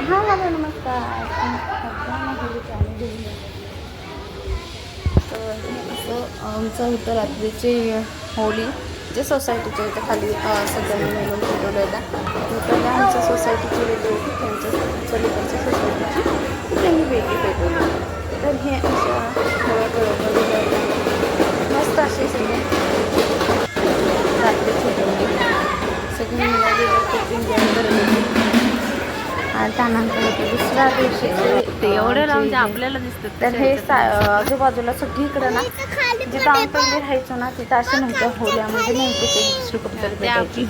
हा हॅलो नमस्कार. तर असं आमचं होतं रात्रीची होळी जे सोसायटीच्या इथं खाली सगळ्यांनी मिळून पेटवलेल्या इकडल्या आमच्या सोसायटीची वेगळी होती, त्यांच्या पलीकडच्या सोसायटीची त्यांनी वेगळी पेटवली. तर हे अशा मस्त असे सगळे रात्रीची होळी सगळी मिळालेली खूप एन्जॉय करत होती. आणि त्यानंतर होते दुसऱ्या दिवशी एवढं लावून आपल्याला दिसतं. तर हे आजूबाजूला सगळीकडं ना जिथं आम्ही पहिले राहायचो ना तिथं अशा नव्हत्या होल्या, म्हणजे नव्हते ते दुसरी कुठेतरी भेटायची.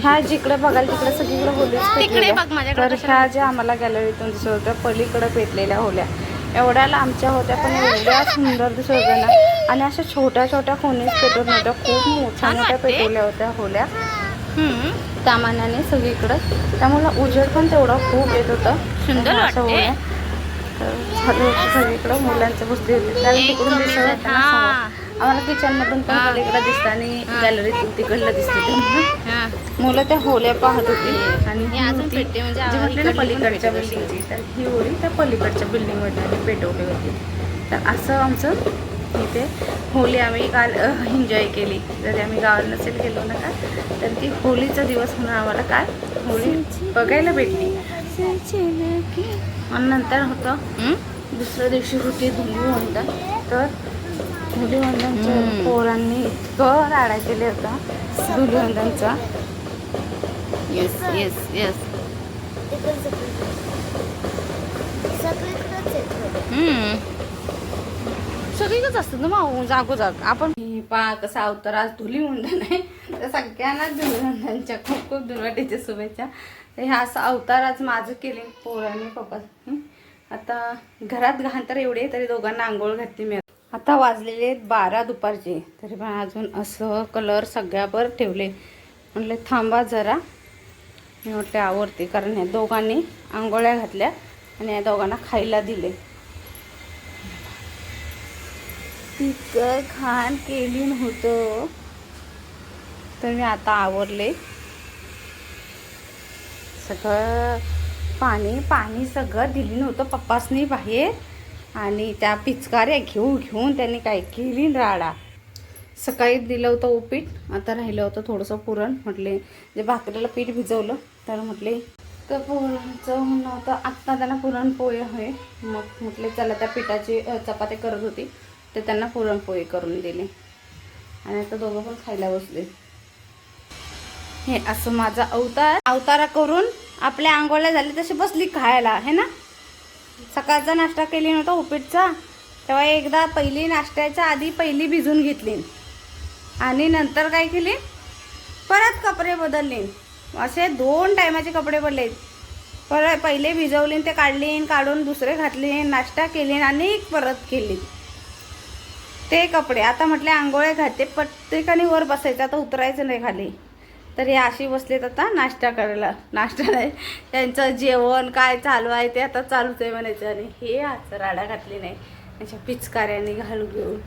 ह्या जिकडे बघाल तिकडे सगळीकडे होलीच पेटलेल्या. तर ह्या ज्या आम्हाला गॅलरीतून दिसत होत्या पलीकडे पेटलेल्या होल्या एवढ्याला आमच्या होत्या, पण एवढ्या सुंदर दिसत होत्या ना. आणि अशा छोट्या छोट्या कोणीच पेटवत नव्हत्या, खूप मोठ्या मोठ्या पेटवल्या होत्या होल्या त्या मानाने सगळीकडं. त्यामुळं उजेड पण तेवढा खूप येत होतं, सुंदर असं होळ्या. सगळीकडं मुलांचं बसली होती कारण तिकडून दिसत होतं ना समोर. आम्हाला किचनमधून पण पलीकडं दिसतं आणि गॅलरीतून तिकडलं दिसतं. मुलं त्या होळ्या पाहत होती आणि जी म्हटली ना पलीकडच्या बिल्डिंगची, तर ही होळी त्या पलीकडच्या बिल्डिंगमध्ये पेटवली होती. तर असं आमचं इथे होळी आम्ही काल एन्जॉय केली. जरी आम्ही गावात नसेल गेलो ना का, तर ती होळीचा दिवस म्हणून आम्हाला काय होळी बघायला भेटली. आणि नंतर होतं दुसऱ्या दिवशी होती धुलीवंदन. तर धुलीवंदनच्या पोरांनी इतकं राडा केले होता धुलीवंदनचा. Yes yes yes. सगळीकच असतं ना मग जागोजाग. आपण पा कसा अवतार आज धुलीवंदन आहे, तर सगळ्यांना धुलीवंदनच्या खूप खूप धुलवटीच्या शुभेच्छा. तर ह्या असं अवतार आज माझं केले पोरांनी पप्पा. आता घरात घाण तर एवढे तरी दोघांना आंघोळ घातली मी. आता वाजलेले 12 दुपारचे, तरी पण अजून असं कलर सगळ्यावर ठेवले. म्हटले थांबा जरा, मी म्हटले आवडते कारण ह्या दोघांनी आंघोळ्या घातल्या आणि या दोघांना खायला दिले. इतकं घाण केली नव्हतं, तर मी आता आवरले. सगळं पाणी सगळं दिली नव्हतं पप्पासनी बाहेर, आणि त्या पिचकाऱ्या घेऊन त्यांनी काय केली राडा. सकाळी दिलं होतं उपीट, आता राहिलं होतं थोडंसं पुरण. म्हटले जे भाकरीला पीठ भिजवलं तर म्हटले तर पुरणचं म्हणणं होतं आत्ता त्यांना पुरणपोळी आहे. मग म्हटले चला त्या पिठाची चपाती करत होती तर त्यांना पुरणपोळी करून दिली आणि आता दोघं पण खायला बसले. हे असं माझा अवतारा करून आपल्या आंघोळ्या झाली तशी बसली खायला है ना. सकाळचा नाश्ता केली नव्हता उपीटचा, तेव्हा एकदा पहिली नाश्त्याच्या आधी पहिली भिजून घेतली आणि नंतर काय केली परत कपडे बदलले. असे 2 टायमाचे कपडे पडले. परत पहिले भिजवले ते काढून दुसरे घातले, नाश्ता केले आणि परत केली ते कपडे. आता म्हटले आंघोळ्या घालते, प्रत्येकाने वर बसायचं, आता उतरायचं नाही खाली. तर हे अशी बसलेत आता नाश्ता करायला. नाश्ता नाही, त्यांचं जेवण काय चालू आहे ते आता चालूच आहे म्हणायचं. आणि हे आज राडा घातली नाही त्यांच्या पिचकाऱ्यांनी घालून घेऊन.